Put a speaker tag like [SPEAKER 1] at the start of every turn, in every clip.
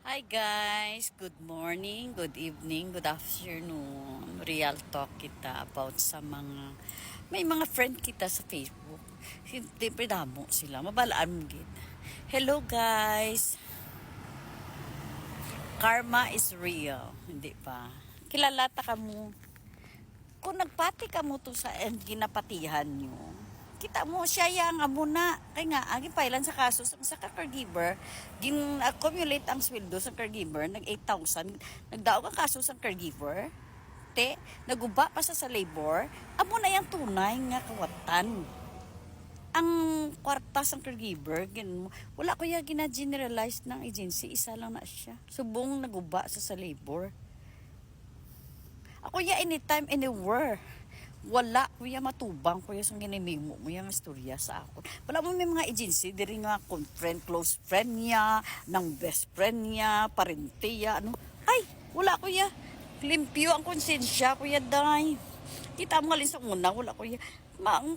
[SPEAKER 1] Hi guys, good morning, good evening, good afternoon. Real talk kita about sa may mga friend kita sa Facebook. Hindi damo sila, mabalaan mo gid. Hello guys, karma is real, hindi pa. Kilala ta ka mo. Kung nagpati ka mo to sa ginapatihan nyo, kita mo siya yang amo na kay nga agi pailan sa kaso sa caregiver gin accumulate ang sweldo sa caregiver nag 8,000 nagdaog ang kaso sa caregiver te naguba pa sa labor amo na yang tunay nga kawatan ang kwarta sa caregiver gin wala ko ya gina-generalize ng agency isa lang na siya subong naguba sa labor ako ya anytime anywhere wala kuya matubang kuya sang ginimimo mo yung istorya sa ako. Wala mo may mga agency diri nga friend, close friend niya, ng best friend niya, parente niya, ano. Ay, wala kuya. Limpyo ang konsensya kuya day. Kita mo alin sa una, wala kuya.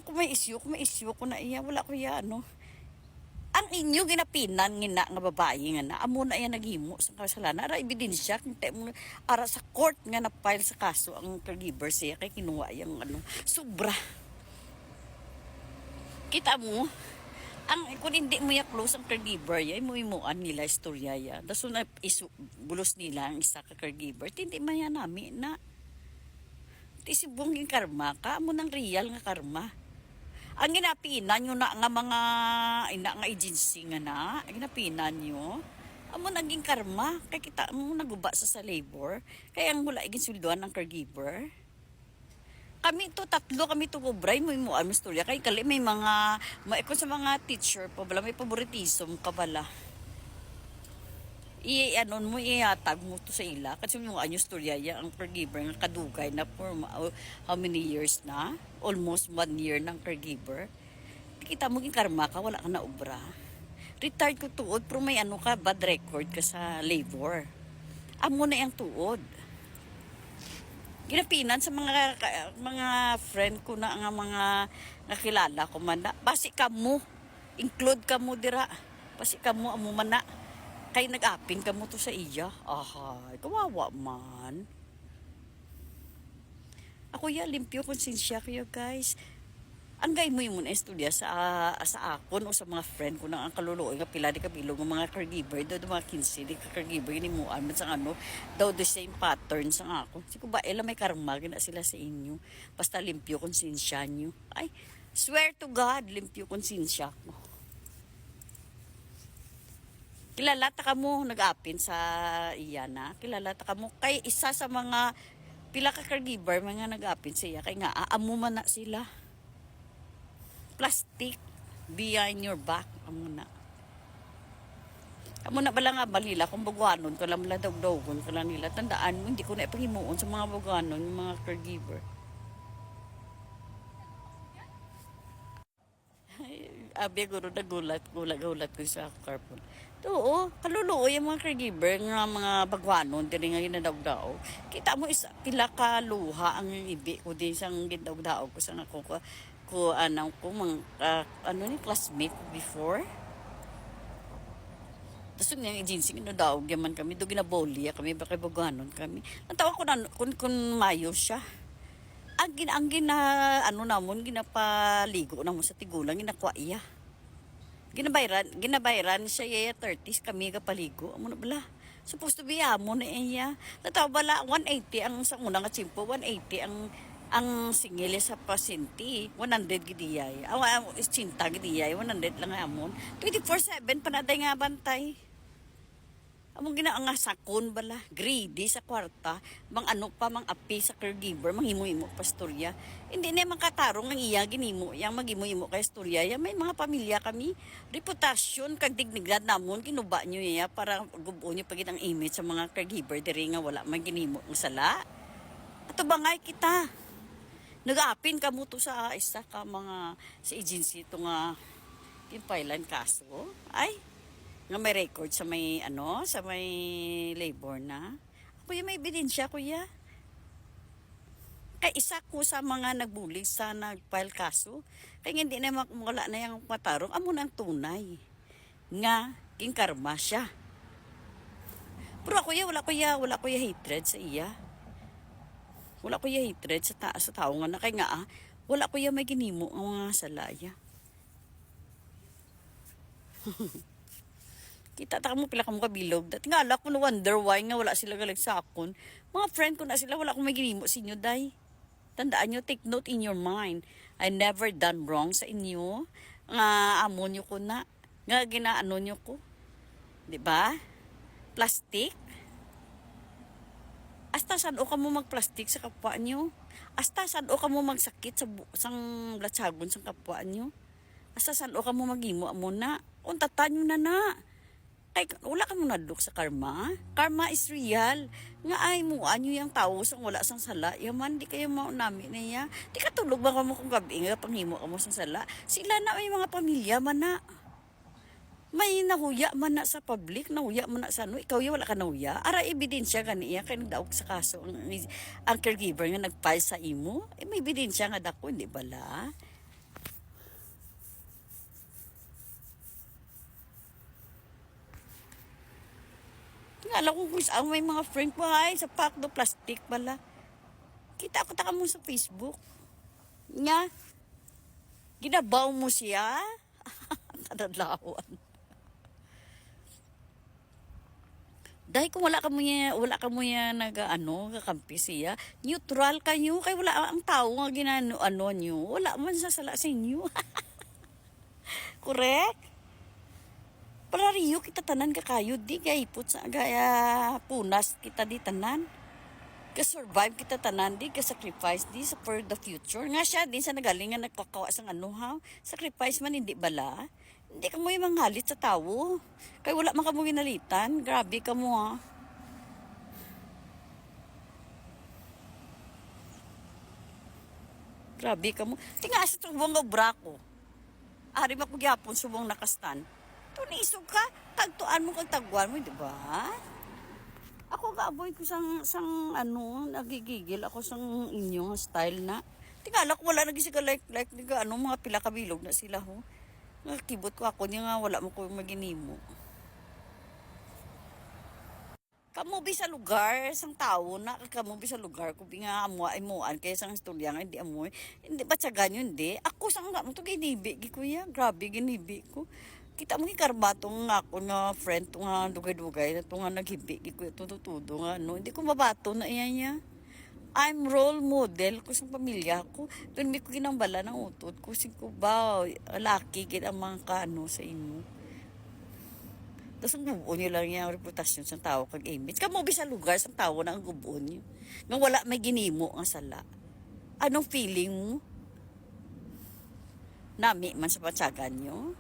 [SPEAKER 1] Kung may issue ko na iya, wala kuya ano. Ang inyo ginapinan ngina nga babae nga na amo na iya naghimo sa kasalanan ara ebidensya kinte mo ara sa court nga na-file sa kaso ang caregiver siya kay kinuha yang ano sobra kita mo ang kung hindi mo ya close ang caregiver ya imuan nila istorya ya daso na bulos nila ang isa ka caregiver hindi man yan nami na tisibong yung karma ka amo nang real nga karma. Ang ginapinan nyo na nga mga ina nga agency nga na, ginapinan nyo, amo naging karma, kay kita mo naguba sa labor, kaya ang mula iging sweldoan ng caregiver. Kami to kubray mo ano storya, kay kali may mga, maikon sa mga teacher pa, bala may favoritism ka bala. Ano mo ihatag mo to sa ila kasi yung anyo storya ya ang caregiver nga kadugay na for how many years na almost 1 year ng caregiver kita mo ging karma ka wala ka na obra retired ko tuod pero may ano ka bad record ka sa labor amo na yung tuod ginapinan sa mga friend ko na nga mga nakilala ko man na basi ka mo include ka mo dira basi ka mo amo man na kay nag-apin ka mo to sa iya. Ahay, kawawa man. Ako ya, limpyo konsensya kayo guys. Ang gay mo yung muna estudya sa akon o sa mga friend ko na ang kaluluoy nga pila di kabilog ng mga caregiver daw mga 15 di ka caregiver ni mo man sa ano daw the same pattern sa ako. Siku ba ela may karma gina sila sa inyo. Basta limpyo konsensya nyo. Ay, swear to God, limpyo konsensya ko. Kilala ta ka mo nag-apin sa iyana. Kilala ta ka mo kay isa sa mga pila ka caregiver mga nag-apin sa iya kay nga amo man na sila. Plastic behind your back amo na. Amo na bala nga balila kung buguanon ko lang dawgon ko lang nila tandaan mo hindi ko na ipahimuon sa mga buguanon yung mga caregiver. Abi guro nagulat ko sa carbon. Oo, kaluluo yung mga caregiver nga mga bagwanon diri nga ginadawdaw. Kita mo isa pila ka luha ang ibi ko din sang ginadawdaw ko sa ko anang ko ano ni classmate before. Tapos yung agency ginadaog yaman kami do ginabolya kami bakay bagwanon kami. Natawa ko na kun mayo siya. Ang ano namon ginapaligo namon sa tigulang ginakwa iya. Ginabayran siya iya 30s kami kapaligo amo na bala. Supposed to be amo na iya. Tataw bala 180 ang sa unang nga tsimpo 180 ang singil sa pasyente 100 gidiyay. Awa is cinta gidiyay 100 lang amon. 24/7 panaday nga bantay. Among ginaanga sakon bala, greedy sa kwarta, mang ano pa mang api sa caregiver, manghimo-himo pastorya. Hindi na makatarong ng iya ginimo, yang maghimo-himo kay istorya. Ya may mga pamilya kami, reputasyon kag dignidad namon kinuba nyo ya para gubuo nyo pagit ang image sa mga caregiver diri nga wala man ginimo ng sala. Ato bangay kita. Nag-aapin ka mo to sa isa ka mga sa agency to nga impailan kaso. Ay, nga may record sa may ano sa may labor na kuya may ebidensya kuya kay isa ko sa mga nagbulig sa nagfile kaso kay hindi na wala na yung matarong amo nang tunay nga king karma siya Pero ako wala ko ya hatred sa iya. Wala ko ya hatred sa tao nga na kay nga wala ko ya may ginimo ang mga salaya. Kita ta mo pila ka mo kabilog. Dati nga ala ko no wonder why nga wala sila galag sa akon. Mga friend ko na sila wala ko may ginimo sa inyo day. Tandaan nyo, take note in your mind. I never done wrong sa inyo. Nga amo nyo ko na. Nga ginaano nyo ko. 'Di ba? Plastic. Hasta saan o ka mo magplastik sa kapwa nyo? Hasta saan o ka mo magsakit sang latsagon sa kapwa nyo? Hasta saan o ka mo magimo amo na? Untatan nyo na. Ay, wala ka mo nadlok sa karma. Karma is real. Nga ay mo, anyo yung tao sang wala sang sala. Yaman, di kayo maunami na ya. Di ka tulog ba ka mo kung gabi nga panghimo ka mo sang sala. Sila na may mga pamilya man na. May nahuya man na sa public, nahuya man na sa ano. Ikaw yung wala ka nahuya. Ara ebidensya ganiya, kaya nagdaog sa kaso ang caregiver nga nagfile sa imo. May ebidensya nga dako, hindi bala. Alam ko kung saan may mga friend ko ay sa pack do plastic pala. Kita ko taka mo sa Facebook. Nga, ginabaw mo siya. Tadadlawan. Dahil kung wala ka mo niya kakampi siya, neutral kayo, kay wala ang tao nga ginano niyo, wala man sa sala sa inyo. Correct? Para riyo kita tanan ka kayo, di gaipot sa gaya punas kita di tanan. Ka-survive kita tanan, di ka-sacrifice di sa for the future. Nga siya din sa nagalingan nagkakawa sang sacrifice man hindi bala. Hindi ka mo yung manghalit sa tao. Kaya wala man ka mo ginalitan. Grabe ka mo ha. Grabe ka mo. Tinga sa tubong nga brako. Ari mapugyapon subong nakastan. Tunisog ka, tagtuan mo kag tagwan mo, di ba? Ako gaaboy ko nagigigil ako sang inyong style na. Tingala ko wala nagisiga like mga pila kabilog na sila ho. Nakakibot ko ako niya nga wala mo ko maginimo. Kamubi sa lugar, sang tao na kamubi sa lugar ko nga amuan kaya sang istorya nga hindi amoy. Hindi ba tiyagan yun, hindi? Ako sang nga mo to ginibi ko ya. Grabe ginibi ko. Kita mo karbatong nga ako nga friend to nga dugay-dugay na to nga naghibi ko tututudo nga no. Hindi ko mabato na iyan niya. I'm role model ko sa pamilya ko. Doon may ko ginambala ng utot ko. Ko ba, laki gid ang mga kaano sa inyo. Tapos ang gubuon nyo lang yung reputasyon sa tao kag image. Kamubi sa lugar sa tao na ang gubuon nyo. Nga wala may ginimo ang sala. Anong feeling mo? Nami man sa patsagan nyo?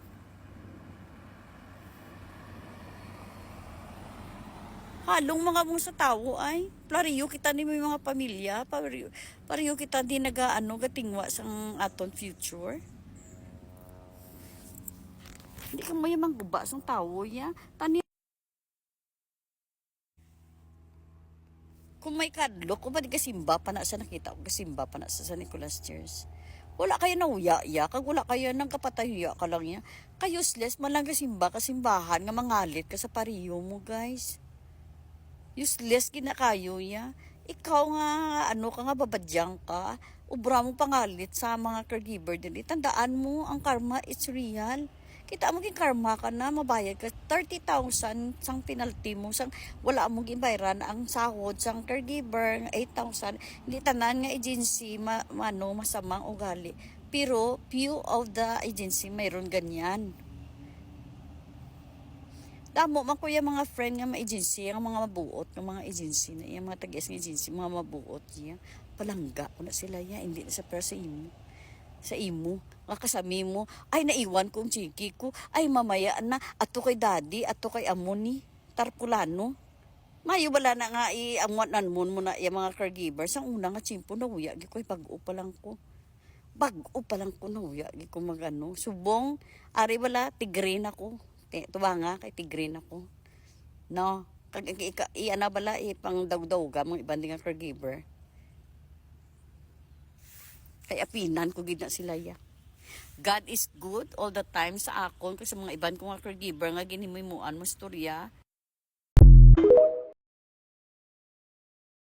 [SPEAKER 1] Halong mga mo sa tao ay pariyo kita ni may mga pamilya, pariyo kita di gatingwa sang aton future. Hindi ka mo yung guba sang tao ya. Kung may kadlok, kung ba di kasimba pa na sa nakita ko kasimba pa na sa San Nicolas Church. Wala kayo nauya-ya, kag wala kayo nang kapatahiya ka lang ya. Kayo useless man lang kasimbahan nga mangalit ka sa pariyo mo guys. Useless gina kayo ya. Ikaw nga ka nga babadyang ka. Ubra mo pangalit sa mga caregiver din. Tandaan mo ang karma it's real. Kita mo karma ka na mabayad ka 30,000 sang penalty mo sang wala mo gimbayran ang sahod sang caregiver 8,000. Hindi tanan nga agency masamang ugali. Pero few of the agency mayroon ganyan. Damo man ko yung mga friend nga ma-agency, ang mga mabuot ng mga agency na yung mga tagias ng agency, mga mabuot niya. Palangga ko na sila ya, hindi na sa pero sa imo. Sa imo, nga kasami mo, ay naiwan kong chiki ko, ay mamaya na, ato kay daddy, ato kay amo ni, tarpulano. Mayo bala na nga iamwanan mo na yung mga caregivers. Ang una nga chimpo na uya, gikoy bago pa lang ko. Bago pa lang ko na uya, giko magano. Subong, ari wala, tigre na ko. Tuwa nga, kay tigre na ko. No, ana bala pang dawga mong ibang nga caregiver. Kay apinan ko gid na sila ya. God is good all the time sa akon kasi mga iban ko nga caregiver nga ginhimuan mo istorya.